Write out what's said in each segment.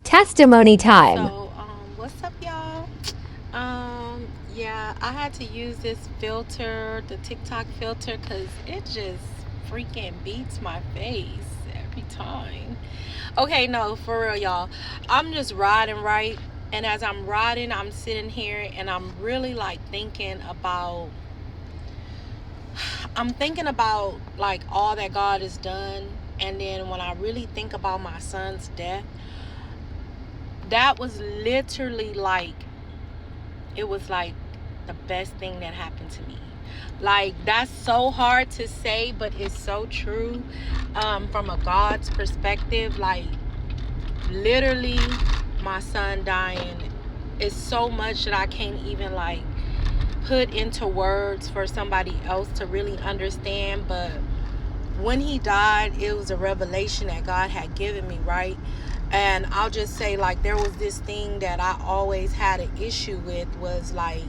Testimony time. What's up, y'all? Yeah, I had to use this filter, the TikTok filter, because it just freaking beats my face every time. Okay, no, for real, y'all. I'm just riding right, and as I'm riding, I'm sitting here and I'm thinking about like all that God has done, and then when I really think about my son's death, that was literally like it was like the best thing that happened to me. Like, that's so hard to say, but it's so true. From a God's perspective, like, literally my son dying is so much that I can't even like put into words for somebody else to really understand. But when he died, it was a revelation that God had given me, right? And I'll just say, like, there was this thing that I always had an issue with, was like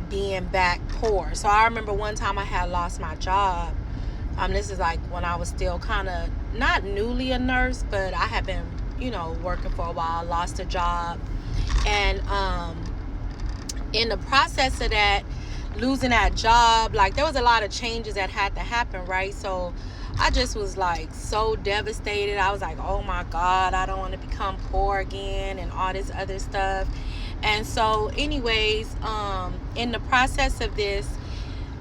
being back poor. So I remember one time I had lost my job. This is like when I was still kind of not newly a nurse, but I had been, working for a while. Lost a job, and in the process of that, losing that job, like, there was a lot of changes that had to happen, right? So I just was like so devastated. I was like, oh my God, I don't want to become poor again and all this other stuff. And so anyways, in the process of this,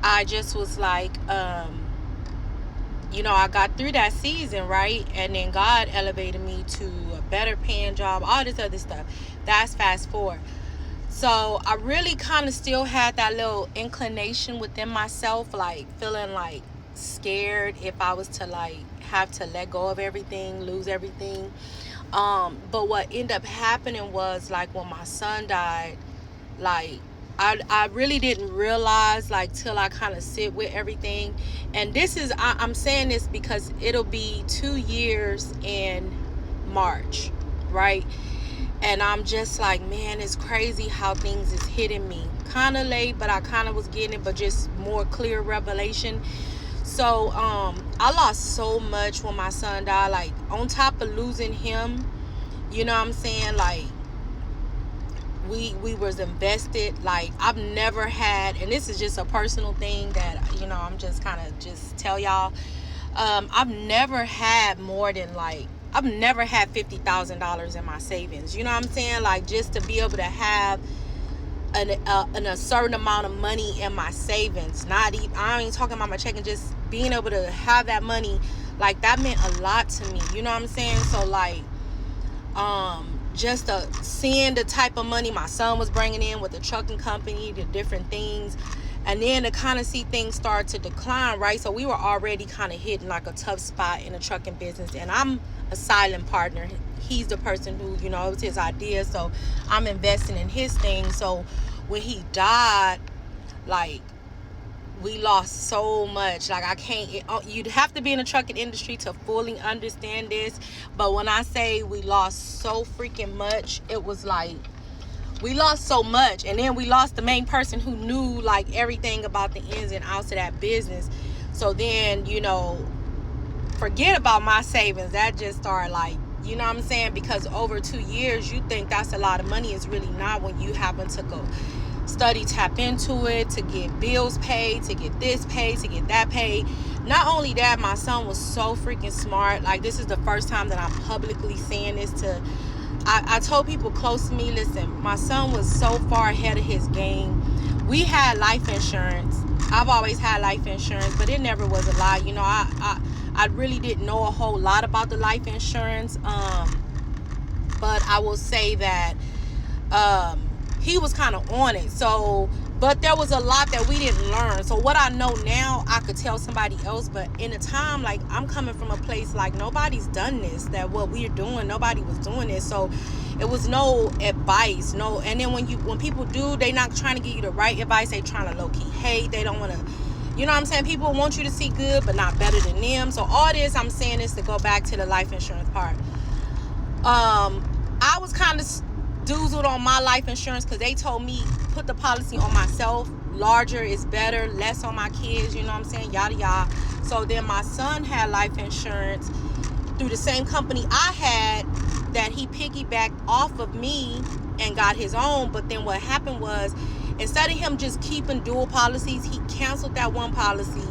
I just was like, I got through that season, right? And then God elevated me to a better paying job, all this other stuff. That's fast forward. So I really kind of still had that little inclination within myself, like feeling like scared if I was to like have to let go of everything, lose everything. But what ended up happening was, like, when my son died, like, I really didn't realize, like, till I kind of sit with everything. And I'm saying this because it'll be 2 years in March, right? And I'm just like, man, it's crazy how things is hitting me. Kind of late, but I kind of was getting it, but just more clear revelation. So I lost so much when my son died. Like, on top of losing him, you know what I'm saying? Like, we was invested. Like, I've never had, and this is just a personal thing that, I'm just kind of just tell y'all. I've never had more than, like, I've never had $50,000 in my savings. You know what I'm saying? Like, just to be able to have a certain amount of money in my savings. Not even, I ain't talking about my checking, just being able to have that money, like, that meant a lot to me. You know what I'm saying? So, like, just seeing the type of money my son was bringing in with the trucking company, the different things, and then to kind of see things start to decline, right? So we were already kind of hitting like a tough spot in the trucking business, and I'm a silent partner. He's the person who, it was his idea, so I'm investing in his thing. So when he died, like, we lost so much. Like, I can't, you'd have to be in the trucking industry to fully understand this. But when I say we lost so freaking much, it was like, we lost so much. And then we lost the main person who knew, like, everything about the ins and outs of that business. So then, forget about my savings. That just started, like, you know what I'm saying? Because over 2 years, you think that's a lot of money. It's really not when you happen to go study, tap into it, to get bills paid, to get this paid, to get that paid. Not only that, my son was so freaking smart. Like, this is the first time that I'm publicly saying this to, I told people close to me, listen, my son was so far ahead of his game. We had life insurance. I've always had life insurance, but it never was a lot. I really didn't know a whole lot about the life insurance. But I will say that he was kind of on it. So, but there was a lot that we didn't learn. So what I know now, I could tell somebody else. But in a time, like, I'm coming from a place like nobody's done this, that what we're doing, nobody was doing this. So it was no advice, no. And then when people do, they not trying to give you the right advice. They trying to low-key hate. They don't want to, you know what I'm saying? People want you to see good, but not better than them. So all this, I'm saying this to go back to the life insurance part. I was kind of doozled on my life insurance because they told me put the policy on myself. Larger is better, less on my kids, you know what I'm saying? Yada yada. So then my son had life insurance through the same company I had, that he piggybacked off of me and got his own. But then what happened was, instead of him just keeping dual policies, he canceled that one policy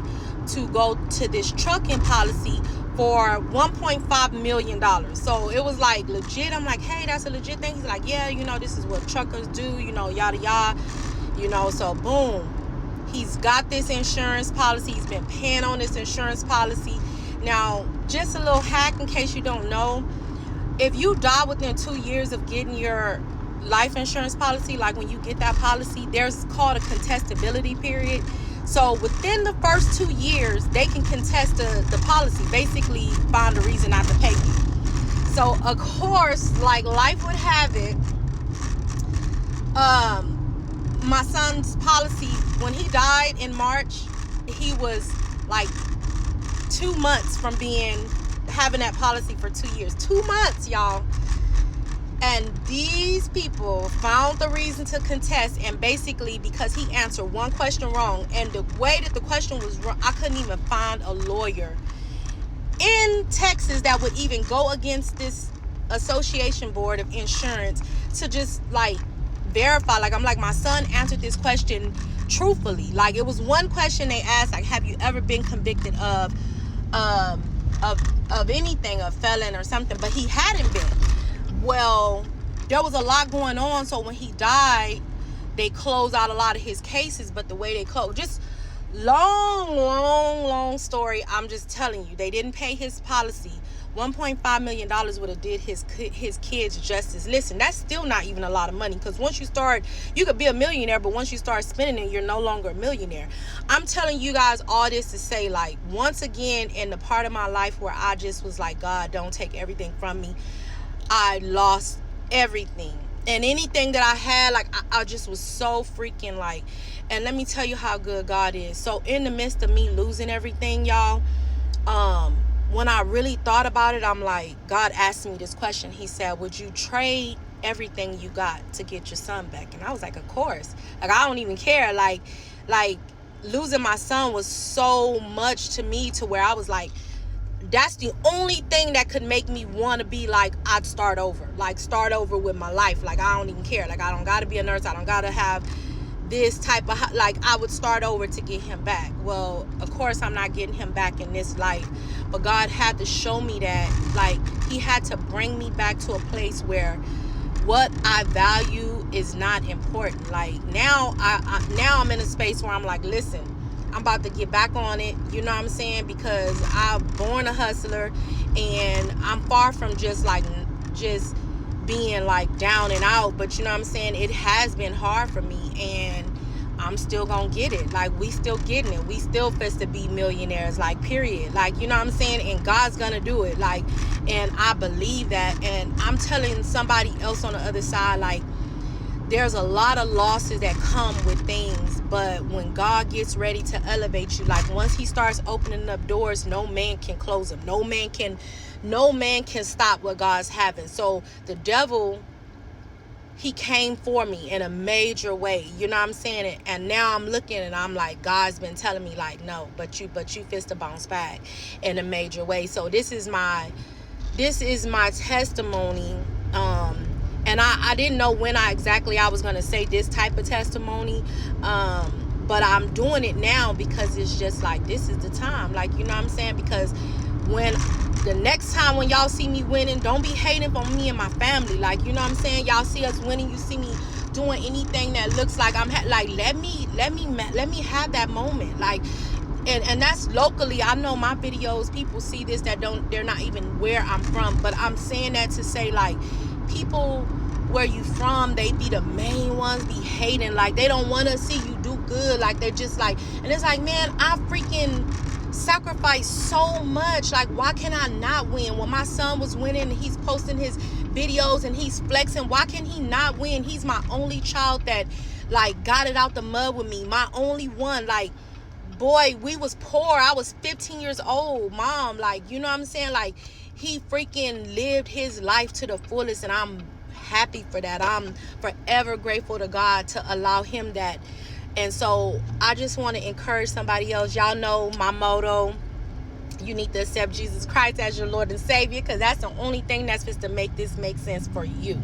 to go to this trucking policy for $1.5 million. So it was like legit. I'm like, hey, that's a legit thing. He's like, yeah, you know, this is what truckers do, you know, yada yada, you know. So boom, he's got this insurance policy. He's been paying on this insurance policy. Now, just a little hack in case you don't know, if you die within 2 years of getting your life insurance policy, like when you get that policy, there's called a contestability period. So within the first 2 years, they can contest the policy, basically find a reason not to pay you. So of course, like life would have it, my son's policy, when he died in March, he was like 2 months from having that policy for 2 years. 2 months, y'all. And these people found the reason to contest, and basically because he answered one question wrong, and the way that the question was wrong, I couldn't even find a lawyer in Texas that would even go against this association board of insurance to just like verify. Like, I'm like, my son answered this question truthfully. Like, it was one question they asked, like, have you ever been convicted of anything, a felon or something? But he hadn't been. Well, there was a lot going on, so when he died, they closed out a lot of his cases. But the way they closed, just long story, I'm just telling you, they didn't pay his policy. $1.5 million would have did his kids justice. Listen, that's still not even a lot of money, because once you start, you could be a millionaire, but once you start spending it, you're no longer a millionaire. I'm telling you guys all this to say, like, once again, in the part of my life where I just was like, God, don't take everything from me, I lost everything. And anything that I had, like, I just was so freaking like, and let me tell you how good God is. So in the midst of me losing everything, y'all, when I really thought about it, I'm like, God asked me this question. He said, would you trade everything you got to get your son back? And I was like, of course. Like, I don't even care. Like losing my son was so much to me, to where I was like, that's the only thing that could make me want to be like, I'd start over with my life. Like, I don't even care. Like, I don't got to be a nurse. I don't got to have this type of, like, I would start over to get him back. Well, of course, I'm not getting him back in this life. But God had to show me that, like, he had to bring me back to a place where what I value is not important. Like, now now I'm in a space where I'm like, listen, I'm about to get back on it, you know what I'm saying? Because I'm born a hustler, and I'm far from just being like down and out. But you know what I'm saying? It has been hard for me, and I'm still gonna get it. Like, we still getting it. We still fit to be millionaires, like, period. Like, you know what I'm saying? And God's gonna do it. Like, and I believe that. And I'm telling somebody else on the other side, like, there's a lot of losses that come with things, but when God gets ready to elevate you, like, once he starts opening up doors, no man can close them. No man can stop what God's having. So the devil, he came for me in a major way, you know what I'm saying? And now I'm looking and I'm like, God's been telling me, like, no, but you fist to bounce back in a major way. So this is my testimony. And I didn't know when I was going to say this type of testimony. But I'm doing it now because it's just like, this is the time. Like, you know what I'm saying? Because when the next time when y'all see me winning, don't be hating on me and my family. Like, you know what I'm saying? Y'all see us winning. You see me doing anything that looks like I'm like, let me have that moment. Like, and that's locally. I know my videos, people see this they're not even where I'm from. But I'm saying that to say, like, people where you from, they be the main ones be hating. Like, they don't want to see you do good. Like, they're just like, and it's like, man, I freaking sacrificed so much. Like, why can I not win? When my son was winning and he's posting his videos and he's flexing, why can he not win? He's my only child that, like, got it out the mud with me. My only one. Like, boy, we was poor. I was 15 years old, mom. Like, you know what I'm saying? Like, he freaking lived his life to the fullest, and I'm happy for that. I'm forever grateful to God to allow him that. And so I just want to encourage somebody else. Y'all know my motto. You need to accept Jesus Christ as your Lord and Savior, because that's the only thing that's supposed to make this make sense for you.